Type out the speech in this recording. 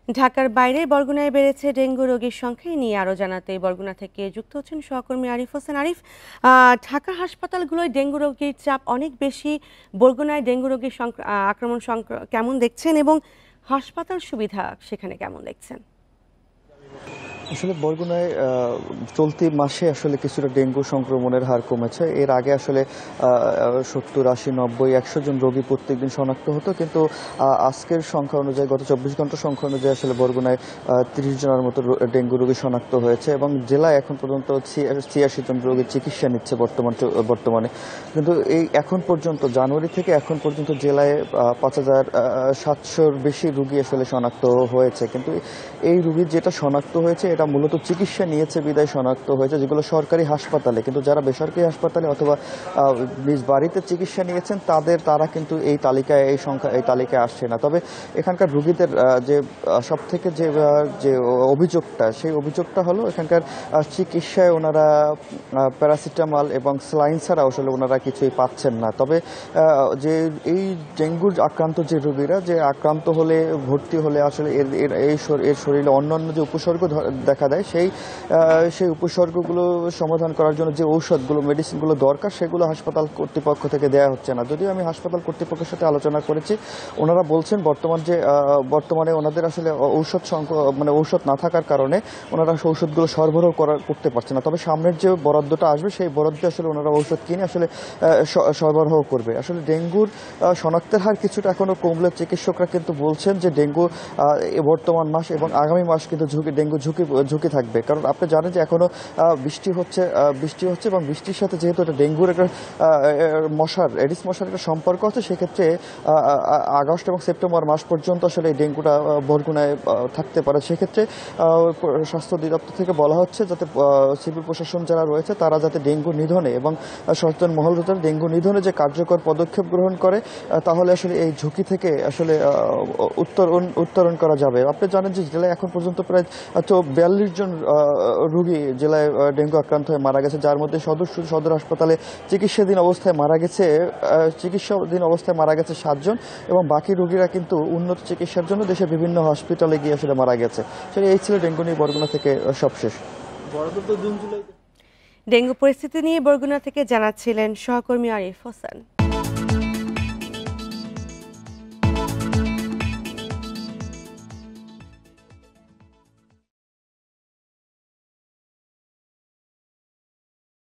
ঢাকার বাইরে বরগুনায় বেড়েছে ডেঙ্গু রোগীর সংখ্যা নিয়ে আরও জানাতে বরগুনা থেকে যুক্ত হচ্ছেন সহকর্মী আরিফ হোসেন আরিফ। ঢাকা হাসপাতালগুলোয় ডেঙ্গু রোগীর চাপ অনেক বেশি। বরগুনায় ডেঙ্গু রোগীর আক্রমণ কেমন দেখছেন এবং হাসপাতাল সুবিধা সেখানে কেমন দেখছেন? আসলে বরগুনায় চলতি মাসে আসলে কিছুটা ডেঙ্গু সংক্রমণের হার কমেছে। এর আগে আসলে ৭০, ৮০, ৯০, ১০০ জন রোগী প্রত্যেকদিন শনাক্ত হতো, কিন্তু আজকের সংখ্যা অনুযায়ী গত ২৪ ঘন্টার সংখ্যা অনুযায়ী আসলে বরগুনায় ৩০ জনের মতো ডেঙ্গু রোগী শনাক্ত হয়েছে এবং জেলায় এখন পর্যন্ত ৮৬ জন রোগীর চিকিৎসা নিচ্ছে বর্তমানে। কিন্তু এই এখন পর্যন্ত জানুয়ারি থেকে এখন পর্যন্ত জেলায় ৫,৭০০-র বেশি রোগী আসলে শনাক্ত হয়েছে। কিন্তু এই রোগীর যেটা শনাক্ত হয়েছে এটা মূলত চিকিৎসা নিয়েছে বিদায় শনাক্ত হয়েছে, যেগুলো সরকারি হাসপাতালে। কিন্তু যারা বেসরকারি হাসপাতালে অথবা নিজ বাড়িতে চিকিৎসা নিয়েছেন তারা কিন্তু এই তালিকায় আসছে না। তবে এখানকার রোগীদের যে সব থেকে যে অভিযোগটা, সেই অভিযোগটা হলো এখানকার চিকিৎসায় ওনারা প্যারাসিটামল এবং স্যালাইন ছাড়া আসলে ওনারা কিছুই পাচ্ছেন না। তবে যে এই ডেঙ্গুর আক্রান্ত যে রোগীরা যে আক্রান্ত হলে ভর্তি হলে আসলে এর শরীরে অন্যান্য যে উপসর্গ দেখা দেয়, সেই উপসর্গগুলো সমাধান করার জন্য যে ঔষধগুলো, মেডিসিনগুলো দরকার, সেগুলো হাসপাতাল কর্তৃপক্ষ থেকে দেওয়া হচ্ছে না। যদিও আমি হাসপাতাল কর্তৃপক্ষের সাথে আলোচনা করেছি, ওনারা বলছেন বর্তমানে ওনাদের আসলে ঔষধ না থাকার কারণে ওনারা ঔষধগুলো সরবরাহ করতে পারছে না। তবে সামনের যে বরাদ্দটা আসবে, সেই বরাদ্দে আসলে ওনারা ঔষধ কিনে আসলে সরবরাহ করবে। আসলে ডেঙ্গুর শনাক্তের হার কিছুটা এখনো কমলে চিকিৎসকরা কিন্তু বলছেন যে ডেঙ্গু বর্তমান মাস এবং আগামী মাস কিন্তু ডেঙ্গু ঝুঁকি থাকবে। কারণ আপনি জানেন যে এখনো বৃষ্টি হচ্ছে এবং বৃষ্টির সাথে যেহেতু এটা ডেঙ্গুর একটা এডিস মশার একটা সম্পর্ক আছে, সেক্ষেত্রে আগস্ট এবং সেপ্টেম্বর মাস পর্যন্ত আসলে এই ডেঙ্গুটা বরগুনায় থাকতে পারে। সেক্ষেত্রে স্বাস্থ্য অধিদপ্তর থেকে বলা হচ্ছে যাতে সিভিল প্রশাসন যারা রয়েছে তারা যাতে ডেঙ্গু নিধনে এবং সচেতন মহল যাতে ডেঙ্গু নিধনে যে কার্যকর পদক্ষেপ গ্রহণ করে, তাহলে আসলে এই ঝুঁকি থেকে আসলে উত্তরণ করা যাবে। আপনি জানেন যে জেলায় এখন পর্যন্ত প্রায় ৪২ জন রোগী জেলায় ডেঙ্গু আক্রান্ত হয়ে মারা গেছে, যার মধ্যে সদর হাসপাতালে চিকিৎসাধীন অবস্থায় মারা গেছে ৭ জন এবং বাকি রোগীরা কিন্তু উন্নত চিকিৎসার জন্য দেশের বিভিন্ন হসপিটালে গিয়ে আসলে মারা গেছে। এই ছিল ডেঙ্গু নিয়ে বরগুনা থেকে সবশেষ। ডেঙ্গু পরিস্থিতি নিয়ে বরগুনা থেকে জানাচ্ছিলেন সহকর্মী আরিফ হোসেন।